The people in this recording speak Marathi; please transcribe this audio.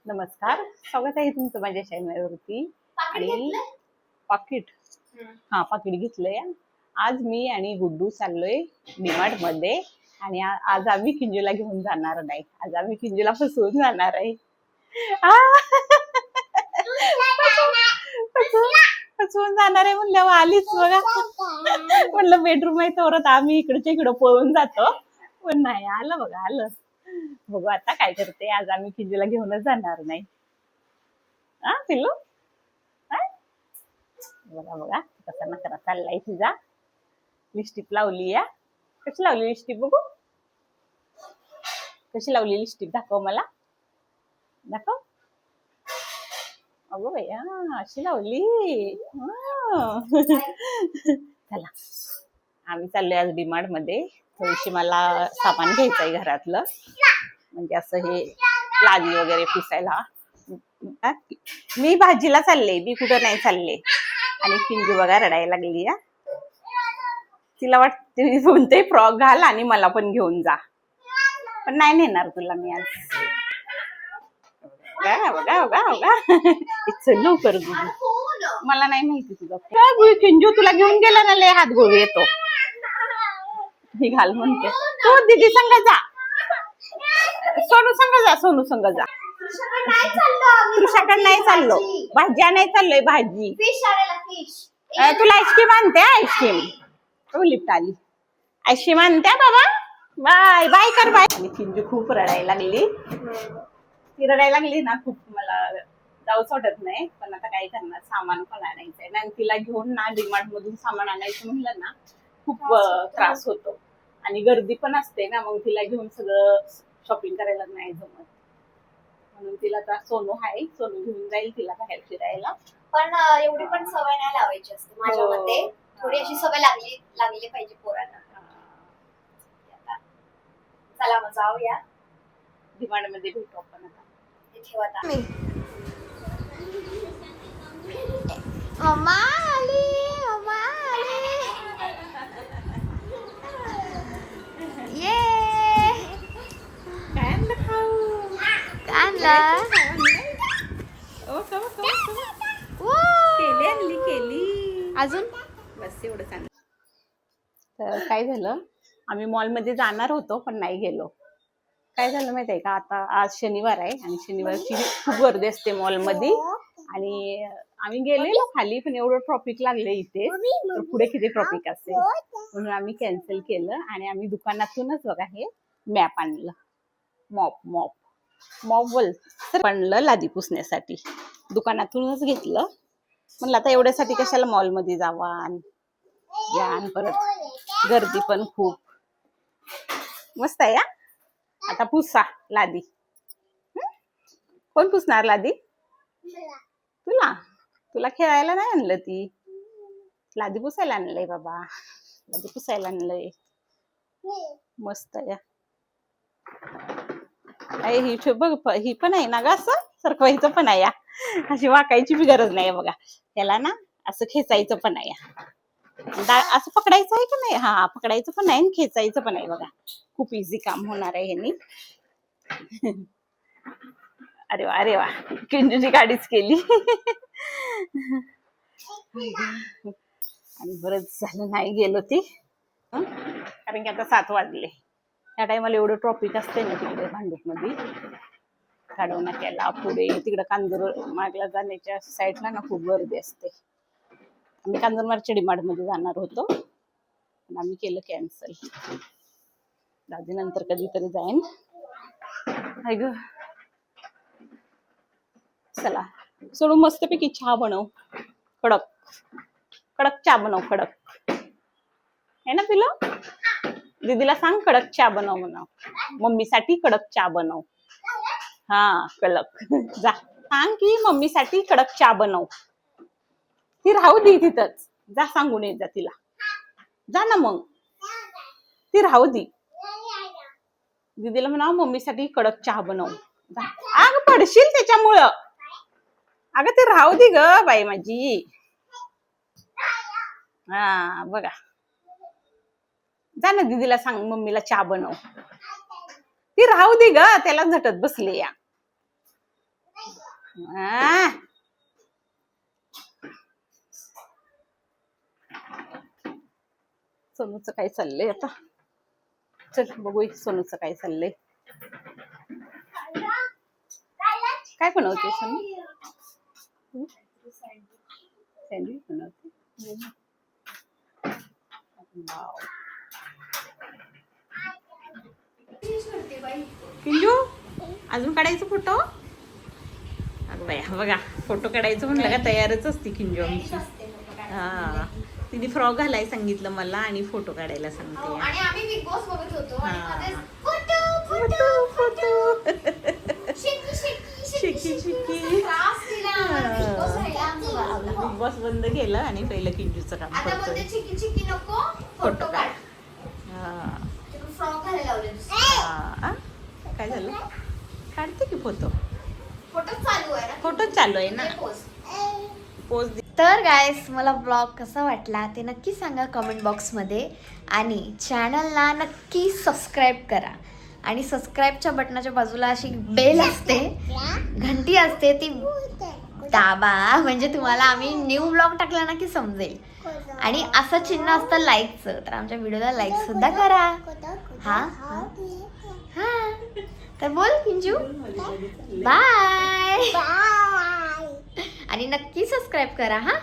नमस्कार, स्वागत आहे तुमचं माझ्या चॅनलवरती. आणि पाकिट पाकिट घेतलंय. आज मी आणि गुड्डू चाललोय डीमार्ट मध्ये. आणि आज आम्ही किंजूला घेऊन जाणार नाही, आज आम्ही किंजूला फसवून जाणार आहे. फसवून जाणार आहे म्हणल्यावर आलीच बघा. म्हणलं बेडरूम आहे तोरत आम्ही इकडच्या इकडं पळून जातो, पण नाही आलं बघा, आलं. बघू आता काय करते. आज आम्ही किंजूला घेऊनच जाणार नाही. पिल्लू बघा बघा कसा नखरा चाललाय तुझा. लिपस्टिक लावली या. कशी लावली लिपस्टिक बघू, कशी लावली लिपस्टिक दाखव मला, दाखव. अगो भैया अशी लावली. चला आम्ही चाललोय आज डीमार्ट मध्ये. थोडीशी मला सामान घ्यायचंय घरातलं, म्हणजे असं हे लादी वगैरे पुसायला. मी भाजीला चालले, मी कुठं नाही चालले. आणि किंजू बघा रडायला लागली या. तिला वाटते कोणते फ्रॉक घाल आणि मला पण घेऊन जा, पण नाही नेणार तुला मी आज. बघा बघा बघा बघा चल लवकर. मला नाही माहिती तुझा किंजू तुला घेऊन गेला ना, लय हात गोळी येतो. ही घाल म्हणते तू. दीदी संग जा, सोनू संग जा, सोनू संग जा. कृषाकडे नाही चाललो, भाजी नाही चाललोय, भाजी. तुला आईस्क्रीम आणते, आईस्क्रीम. लिफ्ट आली, आईस्क्रीम आणते बाबा. बाय बाय कर बाय. आणि किंजू खूप रडायला लागली. ती रडायला लागली ना खूप, मला जाऊच वाटत नाही. पण आता काय करणार, सामान पण आणायचंय ना. तिला घेऊन ना डीमार्ट मधून सामान आणायचं म्हणलं ना खूप त्रास होतो. आणि गर्दी पण असते ना, मग तिला घेऊन सगळं शॉपिंग करायला नाही जमत. म्हणून तिला आता सोनू आहे, सोनू घेऊन जाईल तिला बाहेर फिरायला. पण एवढी पण सवय नाही लावायची असते माझ्या मते. थोडी अशी सवय लागली पाहिजे पोरांना. चला मग जाऊया डीमार्ट मध्ये, भेटू आपण आता. मम्मा आली, मम्मा आली. ये काय आणलं खाऊ, काय आणलं? केली अजून बस एवढंच आणलं. तर काय झालं, आम्ही मॉल मध्ये जाणार होतो पण नाही गेलो. काय झालं माहितीये का, आता आज शनिवार आहे आणि शनिवारची खूप गर्दी असते मॉल मध्ये. आणि आम्ही गेलेलो खाली, पण एवढं ट्रॉफिक लागले इथे, तर पुढे किती ट्रॉफिक असेल, म्हणून आम्ही कॅन्सल केलं. आणि आम्ही दुकानातूनच बघा हे मॅप आणलं, मॉप आणलं लादी पुसण्यासाठी. दुकानातूनच घेतलं. म्हणलं आता एवढ्यासाठी कशाला मॉल मध्ये जावा. आणि परत गर्दी पण खूप. मस्त आहे. आता पुसा लादी. कोण पुसणार लादी? तुला तुला खेळायला नाही आणलं, ती लादी पुसायला आणलंय बाबा, लादी पुसायला आणलंय. मस्त आहे. ही बघ, ही पण आहे ना ग, असं सरकवायचं पण आहे. अशी वाकायची बी गरज नाही बघा. त्याला ना असं खेचायचं पण आहे, असं पकडायचं आहे की नाही. हा पकडायचं पण आहे आणि खेचायचं पण आहे बघा. खूप इझी काम होणार आहे ह्यानी. अरे वा अरे वा, किंजूची गाडीच केली. आणि बरंच झालं नाही गेलो ती, कारण की आता 7 वाजले. त्या टायमाला एवढं ट्रॉफिक असते ना तिकडे भांडूप मध्ये. काढव नाक्याला पुढे तिकडे कांजूर मार्गला जाण्याच्या साईडला ना खूप गर्दी असते. आम्ही कांजूर मार्गच्या डीमार्ट मध्ये जाणार होतो, पण आम्ही केलं कॅन्सल. दादी नंतर कधीतरी जाईन. ग चला सोडू, मस्तपैकी चहा बनव, कडक कडक चहा बनव, कडक है ना पिलो. दीदीला सांग कडक चहा बनव म्हणा, मम्मीसाठी कडक चहा बनव. हा कडक जा, सांग की मम्मीसाठी कडक चहा बनव. ती राहू दे तिथंच, जा सांगून येत जा तिला. जा ना मग, ती राहू दे. दीदीला म्हणा मम्मीसाठी कडक चहा बनव. अगं पडशील त्याच्यामुळं. अगं ते राहू दे ग बाई माझी. हा बघा, जा ना दीदीला सांग मम्मीला चहा बनव. ती राहू दे ग, त्याला झटत बसले या. आ. सोनूचं काय चाललंय आता. चल बघू सोनूचं काय चाललंय. काय बनवते सोनू? सँडविच बनवते. वाव. किंजू अजून काढायचं फोटो. अगं बाया बघा फोटो काढायचं म्हणलं का तयारच असते किंजू आमची. हा तिने फ्रॉक घालाय सांगितलं मला आणि फोटो काढायला सांगते. आणि आम्ही बिग बॉस बघत होतो आणि हा. मध्येच फोटो फोटो शिकी त्रास दिला आम्हाला बिग बॉस राहिला आमचा बाजूला. बिग बॉस बंद केलं आणि पहिलं किंजूचं काम आता करतोय. बोलते चिकी नको फोटो काढ. हा. फ्रॉक घालायला लावले. हा. काय झालं काढते की फोटो. फोटो चालू आहे ना. फोटो चालू आहे ना. पोज तर गायस मला ब्लॉग कसा वाटला ते नक्की सांगा कमेंट बॉक्समध्ये आणि चॅनलला नक्की सबस्क्राईब करा आणि सबस्क्राईबच्या बटनाच्या बाजूला अशी बेल असते घंटी असते ती दाबा म्हणजे तुम्हाला आम्ही न्यू ब्लॉग टाकला ना की समजेल आणि असं चिन्ह असतं लाईकचं तर आमच्या व्हिडिओला लाईक सुद्धा करा. हा हा तर बोल किंजू बाय आणि नक्की सबस्क्राईब करा. हा